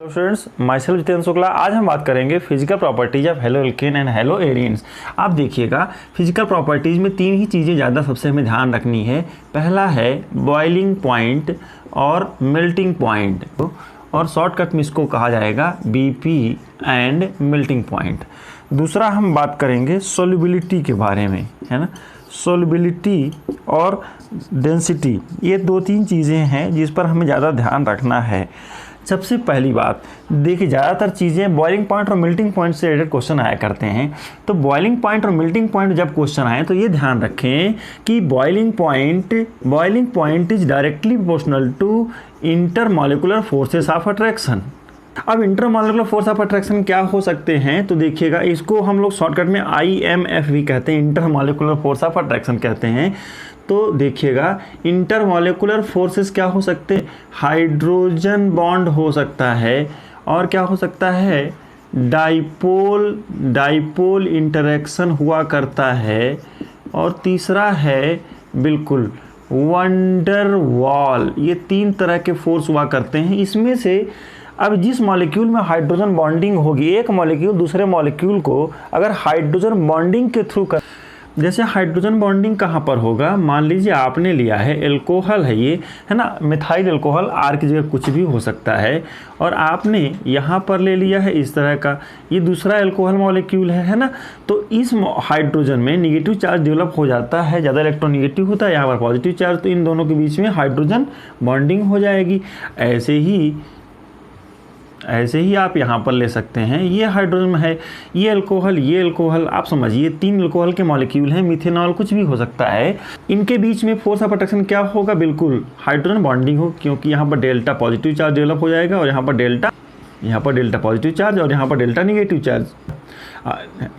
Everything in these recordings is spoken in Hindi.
Hello students, my self Jitendra Shukla. आज हम बात करेंगे physical properties of halo alkane and hello arenes. आप देखिएगा, फिजिकल प्रॉपर्टीज में तीन ही चीज़ें ज़्यादा सबसे हमें ध्यान रखनी है। पहला है बॉइलिंग पॉइंट और मेल्टिंग पॉइंट, और शॉर्टकट में इसको कहा जाएगा बीपी एंड मेल्टिंग पॉइंट। दूसरा हम बात करेंगे सोल्युबिलिटी के बारे में, है ना। सोल्युबिलिटी और डेंसिटी, ये दो तीन चीज़ें हैं जिस पर हमें ज़्यादा ध्यान रखना है। सबसे पहली बात देखिए, ज़्यादातर चीज़ें बॉइलिंग पॉइंट और मेल्टिंग पॉइंट से रिलेटेड क्वेश्चन आया करते हैं। तो बॉइलिंग पॉइंट और मेल्टिंग पॉइंट जब क्वेश्चन आए तो ये ध्यान रखें कि boiling point is directly proportional to intermolecular forces of attraction. अब इंटरमॉलिक्यूलर फोर्स ऑफ अट्रैक्शन क्या हो सकते हैं, तो देखिएगा, इसको हम लोग शॉर्टकट में IMF भी कहते हैं, इंटरमॉलिक्यूलर फोर्स ऑफ अट्रैक्शन कहते हैं। तो देखिएगा, इंटरमॉलिक्यूलर फोर्सेस क्या हो सकते हैं, हाइड्रोजन बॉन्ड हो सकता है, और क्या हो सकता है, डाइपोल इंटरेक्शन हुआ करता है, और तीसरा है बिल्कुल वंडर वॉल। ये तीन तरह के फोर्स हुआ करते हैं। इसमें से अब जिस मॉलिक्यूल में हाइड्रोजन बॉन्डिंग होगी, एक मॉलिक्यूल दूसरे मॉलिक्यूल को अगर हाइड्रोजन बॉन्डिंग के थ्रू कर, जैसे हाइड्रोजन बॉन्डिंग कहाँ पर होगा, मान लीजिए आपने लिया है एल्कोहल है, ये है ना, मिथाइल एल्कोहल, R की जगह कुछ भी हो सकता है, और आपने यहाँ पर ले लिया है इस तरह का, ये दूसरा एल्कोहल मॉलिक्यूल है ना। तो इस हाइड्रोजन में निगेटिव चार्ज डेवलप हो जाता है, ज़्यादा इलेक्ट्रॉन निगेटिव होता है, यहाँ पर पॉजिटिव चार्ज, तो इन दोनों के बीच में हाइड्रोजन बॉन्डिंग हो जाएगी। ऐसे ही आप यहाँ पर ले सकते हैं, ये हाइड्रोजन में है, ये अल्कोहल, आप समझिए तीन अल्कोहल के मॉलिक्यूल हैं, मिथेनॉल कुछ भी हो सकता है। इनके बीच में फोर्स ऑफ अट्रैक्शन क्या होगा, बिल्कुल हाइड्रोजन बॉन्डिंग हो, क्योंकि यहाँ पर डेल्टा पॉजिटिव चार्ज डेवलप हो जाएगा, और यहाँ पर डेल्टा पॉजिटिव चार्ज, और यहाँ पर डेल्टा निगेटिव चार्ज,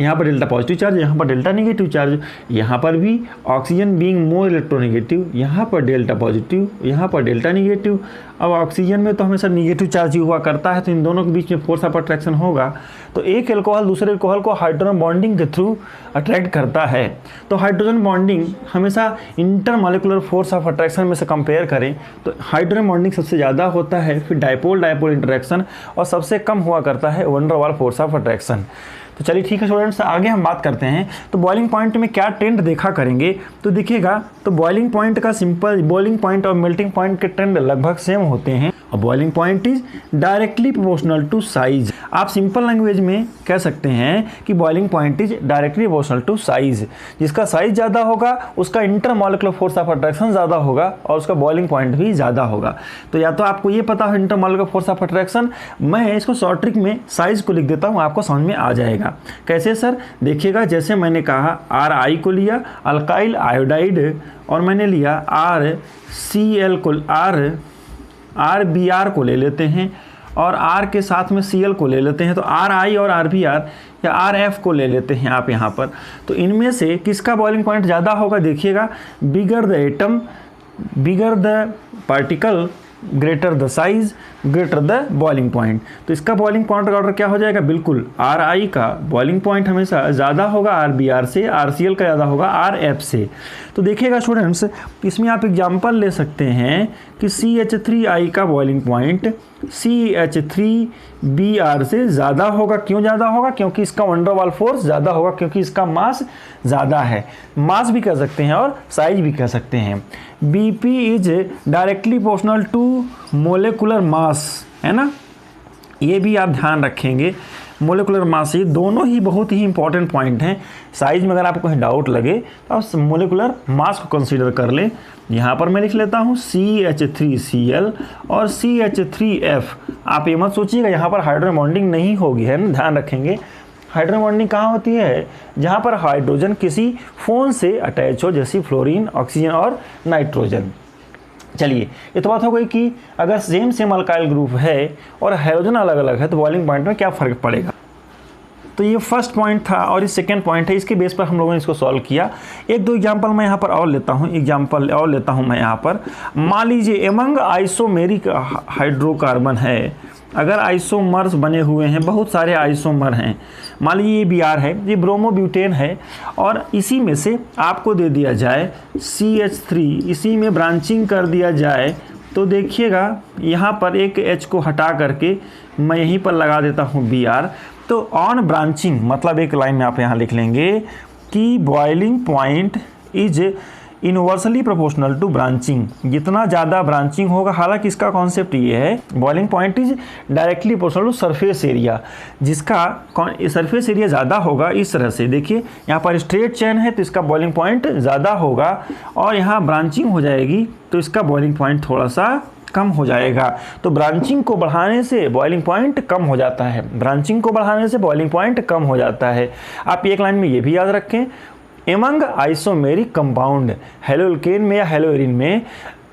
यहाँ पर डेल्टा पॉजिटिव चार्ज, यहाँ पर डेल्टा निगेटिव चार्ज, यहाँ पर भी ऑक्सीजन बीइंग मोर इलेक्ट्रोनिगेटिव, यहाँ पर डेल्टा पॉजिटिव, यहाँ पर डेल्टा निगेटिव। अब ऑक्सीजन में तो हमेशा निगेटिव चार्ज ही हुआ करता है, तो इन दोनों के बीच में फोर्स ऑफ अट्रैक्शन होगा। तो एक एल्कोहल दूसरे एल्कोहल को हाइड्रोजन बॉन्डिंग के थ्रू अट्रैक्ट करता है। तो हाइड्रोजन बॉन्डिंग हमेशा इंटरमॉलिक्यूलर फोर्स ऑफ अट्रैक्शन में से कंपेयर करें तो हाइड्रोजन बॉन्डिंग सबसे ज़्यादा होता है, फिर डाइपोल इंटरेक्शन, और सबसे कम हुआ करता है wonder wall force of attraction. तो चलिए ठीक है स्टूडेंट्स, आगे हम बात करते हैं। तो बॉइलिंग पॉइंट में क्या ट्रेंड देखा करेंगे, तो देखिएगा, तो बॉइलिंग पॉइंट और मेल्टिंग पॉइंट के ट्रेंड लगभग सेम होते हैं, और boiling point is directly proportional to size. आप सिंपल लैंग्वेज में कह सकते हैं कि boiling point is directly proportional to size. जिसका साइज ज़्यादा होगा उसका इंटरमॉलिक्यूलर फोर्स ऑफ अट्रैक्शन ज़्यादा होगा, और उसका बॉइलिंग पॉइंट भी ज़्यादा होगा। तो या तो आपको ये पता हो इंटरमॉलिक्यूलर फोर्स ऑफ अट्रैक्शन, मैं इसको शॉर्ट ट्रिक में साइज को लिख देता हूँ, आपको समझ में आ जाएगा। कैसे सर, देखिएगा, जैसे मैंने कहा RI को लिया अल्काइल आयोडाइड, और मैंने लिया RCl को RBr को ले लेते हैं, और R के साथ में Cl को ले लेते हैं, तो RI और RBr या RF को ले लेते हैं आप यहाँ पर। तो इनमें से किसका बॉइलिंग पॉइंट ज़्यादा होगा, देखिएगा, bigger the atom, bigger the particle, greater the size, greater the boiling point. तो इसका बॉइलिंग पॉइंट का ऑर्डर क्या हो जाएगा, बिल्कुल RI का बॉइलिंग पॉइंट हमेशा ज़्यादा होगा RBr से, RCl का ज़्यादा होगा RF से। तो देखिएगा स्टूडेंट्स, इसमें आप एग्जांपल ले सकते हैं कि CH3I का बॉइलिंग पॉइंट CH3Br से ज़्यादा होगा। क्यों ज़्यादा होगा, क्योंकि इसका वंडर वॉल फोर्स ज़्यादा होगा, क्योंकि इसका मास ज़्यादा है। मास भी कह सकते हैं और साइज भी कह सकते हैं। BP is directly proportional to molecular mass, है ना, ये भी आप ध्यान रखेंगे। मोलिकुलर मास, ये दोनों ही बहुत ही इंपॉर्टेंट पॉइंट हैं। साइज में अगर आपको कहीं डाउट लगे तो आप मोलिकुलर मास को कंसीडर कर लें। यहाँ पर मैं लिख लेता हूँ CH3Cl और CH3F। आप ये मत सोचिएगा यहाँ पर हाइड्रोजन बॉन्डिंग नहीं होगी, है ना, ध्यान रखेंगे। हाइड्रोजन बॉन्डिंग कहाँ होती है, जहाँ पर हाइड्रोजन किसी फोन से अटैच हो, जैसे फ्लोरीन, ऑक्सीजन और नाइट्रोजन। चलिए, ये तो बात हो गई कि अगर सेम अल्काइल ग्रुप है और हाइड्रोजन अलग अलग है तो बॉइलिंग पॉइंट में क्या फ़र्क पड़ेगा। तो ये फर्स्ट पॉइंट था, और ये सेकंड पॉइंट है, इसके बेस पर हम लोगों ने इसको सॉल्व किया। एक दो एग्जांपल मैं यहाँ पर और लेता हूँ, मैं यहाँ पर। मान लीजिए एमंग आइसोमेरिक हाइड्रोकार्बन है, अगर आइसोमर्स बने हुए हैं, बहुत सारे आइसोमर हैं, मान लीजिए ये Br है, ये ब्रोमोब्यूटेन है, और इसी में से आपको दे दिया जाए CH3, इसी में ब्रांचिंग कर दिया जाए तो देखिएगा यहाँ पर एक H को हटा करके मैं यहीं पर लगा देता हूँ Br। तो ऑन ब्रांचिंग मतलब एक लाइन में आप यहाँ लिख लेंगे कि boiling point is inversely proportional to branching. जितना ज़्यादा ब्रांचिंग होगा, हालांकि इसका कॉन्सेप्ट ये है boiling point is directly proportional to surface area, जिसका सरफेस एरिया ज़्यादा होगा। इस तरह से देखिए यहाँ पर स्ट्रेट चेन है तो इसका बॉइलिंग पॉइंट ज़्यादा होगा, और यहाँ ब्रांचिंग हो जाएगी तो इसका बॉइलिंग पॉइंट थोड़ा सा कम हो जाएगा। तो ब्रांचिंग को बढ़ाने से बॉइलिंग पॉइंट कम हो जाता है, ब्रांचिंग को बढ़ाने से बॉइलिंग पॉइंट कम हो जाता है। आप एक लाइन में ये भी याद रखें, एमंग आइसोमेरिक कंपाउंड, हेलोएल्केन में या हेलोएरिन में,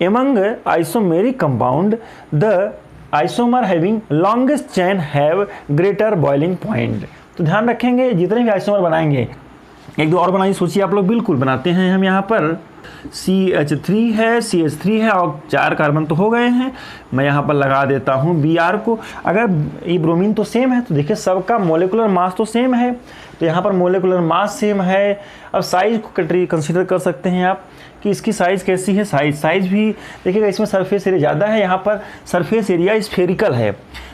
among isomeric compound the isomer having longest chain have greater boiling point. तो ध्यान रखेंगे जितने भी आइसोमर बनाएंगे, एक दो और बनाइए, सोचिए आप लोग, बिल्कुल बनाते हैं हम यहाँ पर CH3 है, CH3 है और 4 कार्बन तो हो गए हैं। मैं यहाँ पर लगा देता हूँ Br को। अगर ये ब्रोमीन तो सेम है तो देखिए सबका मोलिकुलर मास तो सेम है, तो यहाँ पर मोलिकुलर मास सेम है। अब साइज को कंसीडर कर सकते हैं आप कि इसकी साइज़ कैसी है। साइज भी देखिएगा, इसमें सरफेस एरिया ज़्यादा है, यहाँ पर सरफेस एरिया स्फेरिकल है।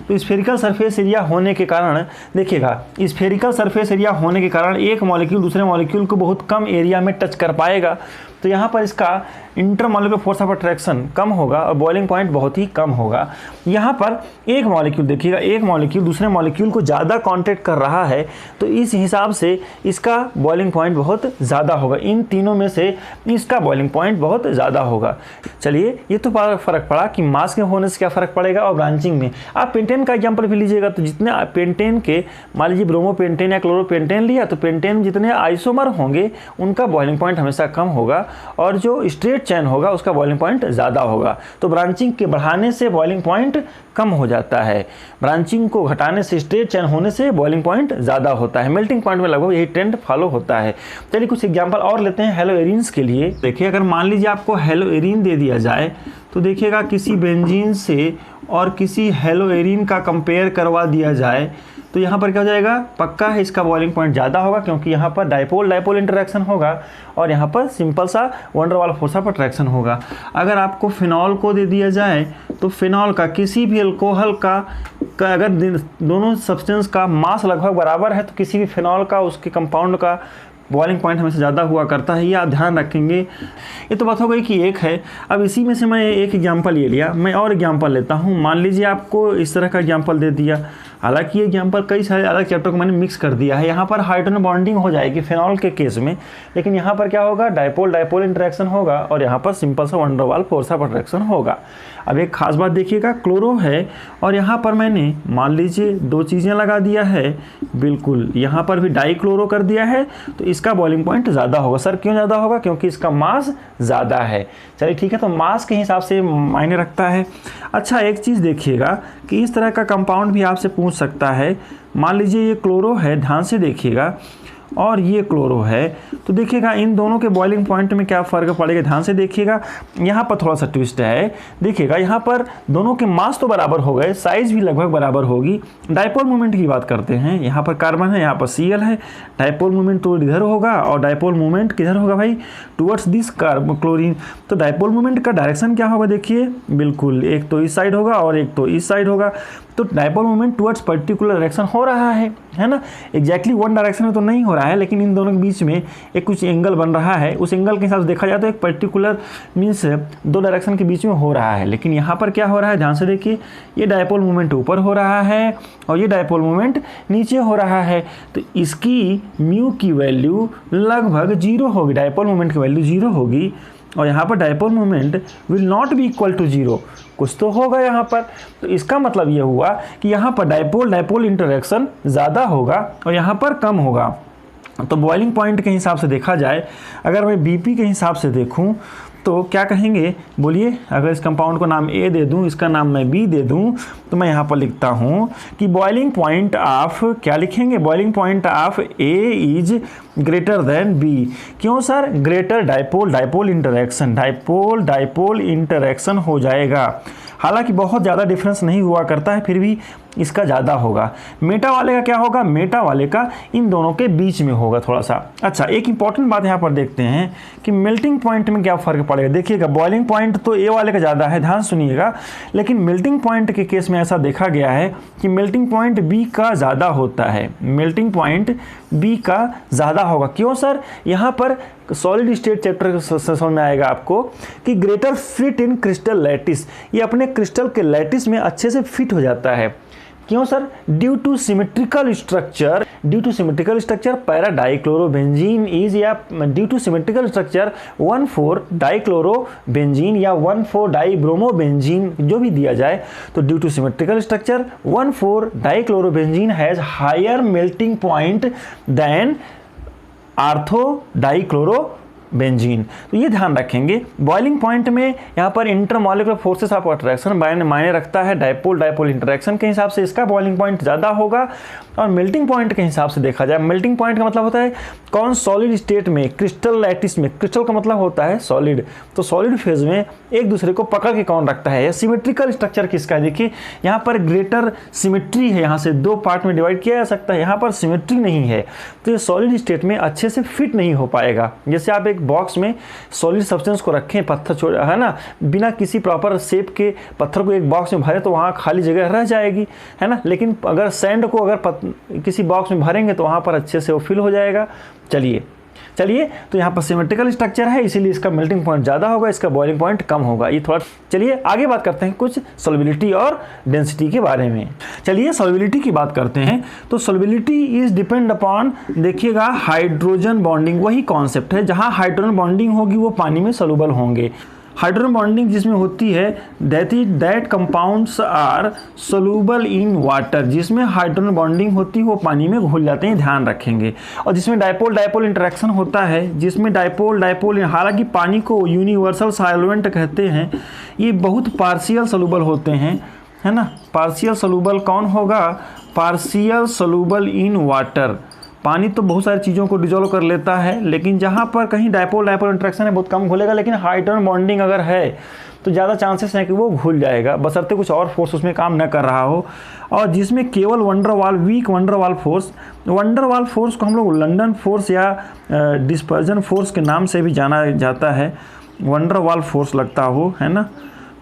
तो स्फेरिकल सरफेस एरिया होने के कारण देखिएगा, स्फेरिकल सरफेस एरिया होने के कारण एक मॉलिक्यूल दूसरे मॉलिक्यूल को बहुत कम एरिया में टच कर पाएगा। तो यहाँ पर इसका इंटरमॉलिक्यूलर फोर्स ऑफ अट्रैक्शन कम होगा और बॉइलिंग पॉइंट बहुत ही कम होगा। यहाँ पर एक मॉलिक्यूल देखिएगा, एक मॉलिक्यूल दूसरे मॉलिक्यूल को ज़्यादा कांटेक्ट कर रहा है, तो इस हिसाब से इसका बॉइलिंग पॉइंट बहुत ज़्यादा होगा। इन तीनों में से इसका बॉइलिंग पॉइंट बहुत ज़्यादा होगा। चलिए, ये तो फ़र्क पड़ा कि मास के होने से क्या फ़र्क पड़ेगा और ब्रांचिंग में। आप पेंटेन का एग्जाम्पल भी लीजिएगा, तो जितने पेंटेन के, मान लीजिए ब्रोमोपेंटेन या क्लोरोपेंटेन लिया, तो पेंटेन जितने आइसोमर होंगे उनका बॉइलिंग पॉइंट हमेशा कम होगा, और जो स्ट्रेट चेन होगा उसका बॉइलिंग पॉइंट ज़्यादा होगा। तो ब्रांचिंग के बढ़ाने से बॉइलिंग पॉइंट कम हो जाता है, ब्रांचिंग को घटाने से, स्ट्रेट चेन होने से बॉइलिंग पॉइंट ज़्यादा होता है। मेल्टिंग पॉइंट में लगभग यही ट्रेंड फॉलो होता है। चलिए कुछ एग्जांपल और लेते हैं हेलोएरिन्स के लिए। देखिए, अगर मान लीजिए आपको हेलोएरिन दे दिया जाए, तो देखिएगा किसी बेंजीन से और किसी हेलोएरिन का कंपेयर करवा दिया जाए, तो यहाँ पर क्या हो जाएगा, पक्का है इसका बॉइलिंग पॉइंट ज़्यादा होगा, क्योंकि यहाँ पर डाइपोल डाइपोल इंटरेक्शन होगा और यहाँ पर सिंपल सा वन डर वाल फोर्स ऑफ अट्रैक्शन होगा। अगर आपको फिनॉल को दे दिया जाए, तो फिनॉल का किसी भी अल्कोहल का अगर दोनों सब्सटेंस का मास लगभग बराबर है, तो किसी भी फिनॉल का, उसके कंपाउंड का बॉइलिंग पॉइंट हमेशा ज़्यादा हुआ करता है। ये आप ध्यान रखेंगे। ये तो बात हो गई कि एक है। अब इसी में से मैं एक एग्जांपल ये लिया, मैं और एग्जांपल लेता हूँ। मान लीजिए आपको इस तरह का एग्जांपल दे दिया, हालांकि ये एग्जांपल कई सारे अलग चैप्टर को मैंने मिक्स कर दिया है। यहाँ पर हाइड्रोजन बॉन्डिंग हो जाएगी फिनॉल के केस में, लेकिन यहाँ पर क्या होगा, डाइपोल डाइपोल इंटरेक्शन होगा और यहाँ पर सिंपल सा वन डर वाल फोर्स ऑफ अट्रैक्शन होगा। अब एक खास बात देखिएगा, क्लोरो है और यहाँ पर मैंने मान लीजिए दो चीज़ें लगा दिया है, बिल्कुल यहाँ पर भी डाई क्लोरो कर दिया है, तो इसका बॉइलिंग पॉइंट ज़्यादा होगा। सर क्यों ज़्यादा होगा? क्योंकि इसका मास ज़्यादा है। चलिए ठीक है, तो मास के हिसाब से मायने रखता है। अच्छा, एक चीज़ देखिएगा कि इस तरह का कंपाउंड भी आपसे पूछ सकता है। मान लीजिए ये क्लोरो है, ध्यान से देखिएगा, और ये क्लोरो है, तो देखिएगा इन दोनों के बॉइलिंग पॉइंट में क्या फ़र्क पड़ेगा। ध्यान से देखिएगा, यहाँ पर थोड़ा सा ट्विस्ट है। देखिएगा यहाँ पर दोनों के मास तो बराबर हो गए, साइज भी लगभग बराबर होगी। डाइपोल मोमेंट की बात करते हैं, यहाँ पर कार्बन है, यहाँ पर Cl है, डाइपोल मोमेंट तो इधर होगा और डाइपोल मोमेंट किधर होगा भाई, टुवर्ड्स दिस क्लोरीन। तो डाइपोल मोमेंट का डायरेक्शन क्या होगा, देखिए बिल्कुल, एक तो इस साइड होगा और एक तो इस साइड होगा। तो dipole moment towards particular direction हो रहा है ना, एग्जैक्टली वन डायरेक्शन में तो नहीं हो रहा है, लेकिन इन दोनों के बीच में एक कुछ एंगल बन रहा है। उस एंगल के हिसाब से देखा जाए तो एक पर्टिकुलर मीन्स दो डायरेक्शन के बीच में हो रहा है। लेकिन यहाँ पर क्या हो रहा है, ध्यान से देखिए, ये डाइपोल मोमेंट ऊपर हो रहा है और ये डाइपोल मोमेंट नीचे हो रहा है। तो इसकी म्यू की वैल्यू लगभग 0 होगी, डाइपोल मोमेंट की वैल्यू 0 होगी, और यहाँ पर dipole moment will not be equal to 0, कुछ तो होगा यहाँ पर। तो इसका मतलब ये हुआ कि यहाँ पर डाइपोल डाइपोल इंटरेक्शन ज़्यादा होगा और यहाँ पर कम होगा। तो बॉइलिंग पॉइंट के हिसाब से देखा जाए, अगर मैं BP के हिसाब से देखूँ तो क्या कहेंगे, बोलिए। अगर इस कंपाउंड को नाम A दे दूं, इसका नाम मैं B दे दूं, तो मैं यहाँ पर लिखता हूँ कि बॉइलिंग पॉइंट ऑफ, क्या लिखेंगे, boiling point of A is greater than B। क्यों sir? Greater dipole dipole interaction, dipole dipole interaction हो जाएगा। हालांकि बहुत ज़्यादा डिफरेंस नहीं हुआ करता है, फिर भी इसका ज़्यादा होगा। मेटा वाले का क्या होगा, मेटा वाले का इन दोनों के बीच में होगा थोड़ा सा। अच्छा, एक इंपॉर्टेंट बात यहाँ पर देखते हैं कि मेल्टिंग पॉइंट में क्या फ़र्क पड़ेगा। देखिएगा बॉइलिंग पॉइंट तो ए वाले का ज़्यादा है, ध्यान सुनिएगा, लेकिन मेल्टिंग पॉइंट के केस में ऐसा देखा गया है कि मेल्टिंग पॉइंट बी का ज़्यादा होता है, मेल्टिंग पॉइंट बी का ज़्यादा होगा। क्यों सर, यहाँ पर सॉलिड स्टेट चैप्टर समझ में आएगा आपको कि greater fit in crystal lattice, ये अपने क्रिस्टल के लैटिस में अच्छे से फिट हो जाता है। क्यों sir, due to symmetrical structure, para dichlorobenzene is, या due to symmetrical structure 1,4 dichlorobenzene या 1,4 डाइब्रोमोबेंजीन जो भी दिया जाए, तो due to symmetrical structure 1,4 dichlorobenzene has higher melting point than ortho dichlorobenzene. तो ये ध्यान रखेंगे। बॉइलिंग पॉइंट में यहाँ पर इंटरमॉलिक्यूलर फोर्सेस ऑफ अट्रैक्शन मायने रखता है, डाइपोल डाइपोल इंटरेक्शन के हिसाब से इसका बॉइलिंग पॉइंट ज़्यादा होगा। और मेल्टिंग पॉइंट के हिसाब से देखा जाए, मेल्टिंग पॉइंट का मतलब होता है कौन सॉलिड स्टेट में, क्रिस्टल लैटिस में, क्रिस्टल का मतलब होता है सॉलिड, तो सॉलिड फेज में एक दूसरे को पकड़ के कौन रखता है। सिमेट्रिकल स्ट्रक्चर किसका है, देखिए यहाँ पर ग्रेटर सिमेट्री है, यहाँ से दो पार्ट में डिवाइड किया जा सकता है, यहाँ पर सिमेट्री नहीं है, तो ये सॉलिड स्टेट में अच्छे से फिट नहीं हो पाएगा। जैसे आप एक बॉक्स में सॉलिड सब्सटेंस को रखें, पत्थर है ना, बिना किसी प्रॉपर शेप के पत्थर को एक बॉक्स में भरे तो वहाँ खाली जगह रह जाएगी, है ना, लेकिन अगर सैंड को अगर किसी बॉक्स में भरेंगे तो वहाँ पर अच्छे से वो फिल हो जाएगा। चलिए तो यहाँ पर सिमेट्रिकल स्ट्रक्चर है, इसीलिए इसका मेल्टिंग पॉइंट ज़्यादा होगा, इसका बॉइलिंग पॉइंट कम होगा। ये थोड़ा, चलिए आगे बात करते हैं कुछ सॉल्युबिलिटी और डेंसिटी के बारे में। चलिए सॉल्युबिलिटी की बात करते हैं। तो सॉल्युबिलिटी इज डिपेंड अपॉन, देखिएगा हाइड्रोजन बॉन्डिंग, वही कॉन्सेप्ट है, जहाँ हाइड्रोजन बॉन्डिंग होगी वो पानी में सॉल्युबल होंगे। हाइड्रोजन बॉन्डिंग जिसमें होती है that compounds are soluble in water, जिसमें हाइड्रोजन बॉन्डिंग होती है वो पानी में घुल जाते हैं, ध्यान रखेंगे। और जिसमें डाइपोल डाइपोल इंटरेक्शन होता है, जिसमें डाइपोल डाइपोल, हालांकि पानी को यूनिवर्सल सॉल्वेंट कहते हैं, ये बहुत पार्शियल सोल्यूबल होते हैं, है ना। पार्शियल सोल्यूबल कौन होगा, पार्शियल सोल्यूबल इन वाटर। पानी तो बहुत सारी चीज़ों को डिजोल्व कर लेता है, लेकिन जहाँ पर कहीं डाइपोल डाइपोल इंटरेक्शन है बहुत कम घुलेगा, लेकिन हाइड्रोजन बॉन्डिंग अगर है तो ज़्यादा चांसेस हैं कि वो घुल जाएगा, बशर्ते कुछ और फोर्स उसमें काम न कर रहा हो। और जिसमें केवल वंडरवाल, वीक वंडरवाल फोर्स को हम लोग लंडन फोर्स या डिस्पर्जन फोर्स के नाम से भी जाना जाता है, वंडरवाल फोर्स लगता हो, है ना।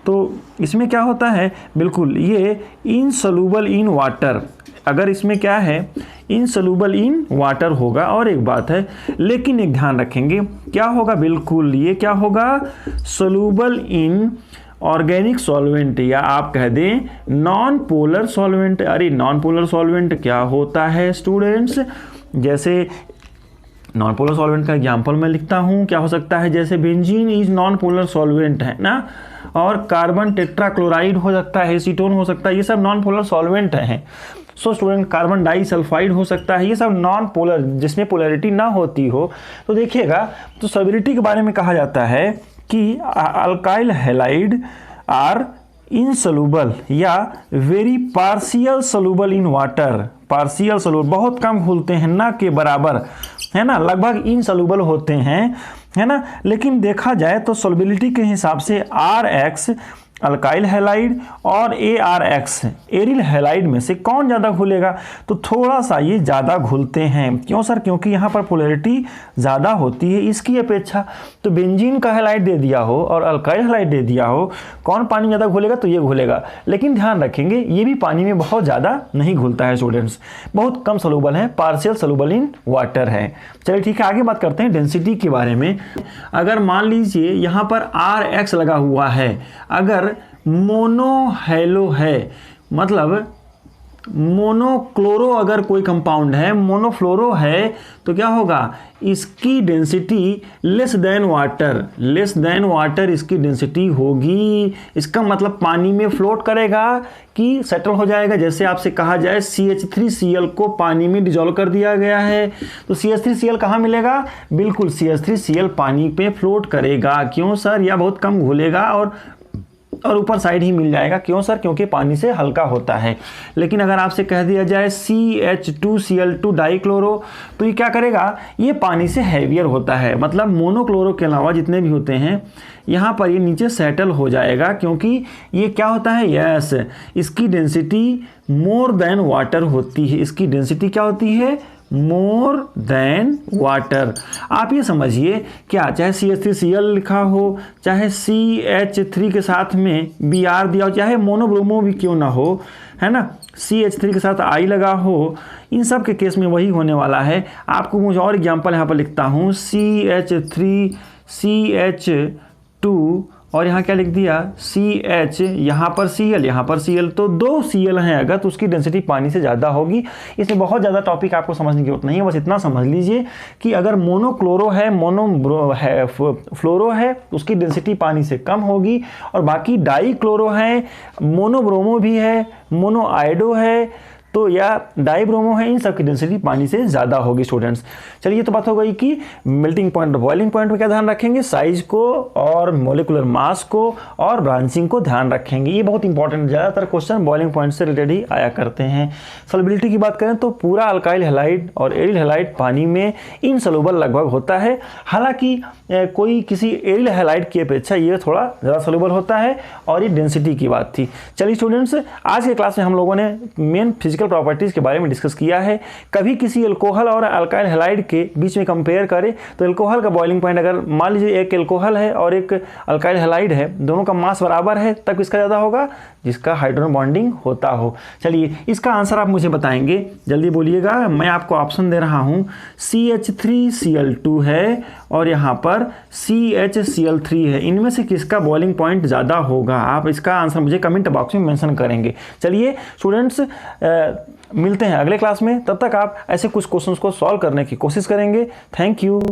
तो इसमें क्या होता है, बिल्कुल ये इनसोल्यूबल इन वाटर, अगर इसमें क्या है इनसोल्यूबल इन वाटर होगा। और एक बात है, लेकिन एक ध्यान रखेंगे, क्या होगा, बिल्कुल ये क्या होगा, सोल्यूबल इन ऑर्गेनिक सॉल्वेंट, या आप कह दें नॉन पोलर सॉल्वेंट। अरे नॉन पोलर सॉल्वेंट क्या होता है स्टूडेंट्स, जैसे नॉन पोलर सॉल्वेंट का एग्जाम्पल मैं लिखता हूँ, क्या हो सकता है, जैसे benzene is non polar solvent, है ना, और कार्बन टेट्राक्लोराइड हो सकता है, एसीटोन हो सकता है, ये सब नॉन पोलर सॉल्वेंट हैं। सो स्टूडेंट कार्बन डाइसल्फाइड हो सकता है, ये सब नॉन पोलर, जिसमें पोलैरिटी ना होती हो। तो देखिएगा, तो सॉल्युबिलिटी के बारे में कहा जाता है कि अल्काइल हैलाइड आर इनसोल्यूबल या very partial soluble in water, partial soluble, बहुत कम घुलते हैं, ना के बराबर, है ना, लगभग इनसोल्यूबल होते हैं, है ना। लेकिन देखा जाए तो सॉल्युबिलिटी के हिसाब से RX अल्काइल हैलाइड और ARX एरिल हैलाइड में से कौन ज़्यादा घुलेगा, तो थोड़ा सा ये ज़्यादा घुलते हैं। क्यों सर, क्योंकि यहाँ पर पोलैरिटी ज़्यादा होती है इसकी अपेक्षा। तो बेंजीन का हैलाइड दे दिया हो और अल्काइल हैलाइड दे दिया हो, कौन पानी ज़्यादा घुलेगा, तो ये घुलेगा। लेकिन ध्यान रखेंगे ये भी पानी में बहुत ज़्यादा नहीं घुलता है स्टूडेंट्स, बहुत कम सोल्यूबल है, पार्शियल सोल्यूबल इन वाटर है। चलिए ठीक है, आगे बात करते हैं डेंसिटी के बारे में। अगर मान लीजिए यहाँ पर RX लगा हुआ है, अगर मोनोहैलो है, मतलब मोनोक्लोरो अगर कोई कंपाउंड है, मोनोफ्लोरो है, तो क्या होगा, इसकी डेंसिटी लेस देन वाटर इसकी डेंसिटी होगी। इसका मतलब पानी में फ्लोट करेगा कि सेटल हो जाएगा। जैसे आपसे कहा जाए CH3Cl को पानी में डिजोल्व कर दिया गया है, तो CH3Cl कहाँ मिलेगा, बिल्कुल CH3Cl पानी पे फ्लोट करेगा। क्यों सर, यह बहुत कम घुलेगा और और ऊपर साइड ही मिल जाएगा। क्यों सर? क्योंकि पानी से हल्का होता है। लेकिन अगर आपसे कह दिया जाए CH2Cl2 डाइक्लोरो, तो ये क्या करेगा? ये पानी से हैवियर होता है। मतलब मोनोक्लोरो के अलावा जितने भी होते हैं यहाँ पर ये नीचे सेटल हो जाएगा, क्योंकि ये क्या होता है? यस, इसकी डेंसिटी मोर देन वाटर होती है। इसकी डेंसिटी क्या होती है? More than water. आप ये समझिए, क्या चाहे CH3Cl लिखा हो, चाहे CH3 के साथ में Br दिया हो, चाहे मोनोब्रोमो भी क्यों ना हो, है ना, CH3 के साथ I लगा हो, इन सब के केस में वही होने वाला है। आपको कुछ और एग्जाम्पल यहाँ पर लिखता हूँ, CH3 CH2 और यहाँ क्या लिख दिया? CH, यहाँ पर Cl, यहाँ पर Cl, तो 2 Cl हैं अगर, तो उसकी डेंसिटी पानी से ज़्यादा होगी। इसमें बहुत ज़्यादा टॉपिक आपको समझने की जरूरत नहीं है, बस इतना समझ लीजिए कि अगर मोनोक्लोरो है, फ्लोरो है, उसकी डेंसिटी पानी से कम होगी, और बाकी डाईक्लोरो है, मोनोब्रोमो भी है, मोनोआइडो है, तो या डाइब्रोमो है, इन सब की डेंसिटी पानी से ज़्यादा होगी स्टूडेंट्स। चलिए, तो बात हो गई कि मेल्टिंग पॉइंट और बॉइलिंग पॉइंट में क्या ध्यान रखेंगे? साइज को और मोलिकुलर मास को और ब्रांचिंग को ध्यान रखेंगे। ये बहुत इंपॉर्टेंट, ज़्यादातर क्वेश्चन बॉइलिंग पॉइंट से रिलेटेड ही आया करते हैं। सॉल्युबिलिटी की बात करें तो पूरा अल्काइल हैलाइड और एरिल हैलाइड पानी में इनसॉल्युबल लगभग होता है। हालांकि कोई किसी एरिल हैलाइड की अपेक्षा ये थोड़ा ज़्यादा सॉल्युबल होता है, और ये डेंसिटी की बात थी। चलिए स्टूडेंट्स, आज के क्लास में हम लोगों ने मेन फिजिकल प्रॉपर्टीज के बारे में डिस्कस किया है। कभी किसी अल्कोहल और अल्काइल हैलाइड के बीच में कंपेयर करें तो अल्कोहल का बॉइलिंग पॉइंट, अगर मान लीजिए एक अल्कोहल है और एक अल्काइल हैलाइड है, दोनों का मास बराबर है, तब किसका ज़्यादा होगा? जिसका हाइड्रोजन बॉन्डिंग होता हो। चलिए, इसका आंसर आप मुझे बताएंगे, जल्दी बोलिएगा। मैं आपको ऑप्शन दे रहा हूँ, CH3Cl2 है और यहाँ पर CHCl3 है। इनमें से किसका बॉइलिंग पॉइंट ज़्यादा होगा? आप इसका आंसर मुझे कमेंट बॉक्स में मेंशन करेंगे। चलिए स्टूडेंट्स, मिलते हैं अगले क्लास में। तब तक आप ऐसे कुछ क्वेश्चंस को सॉल्व करने की कोशिश करेंगे। Thank you.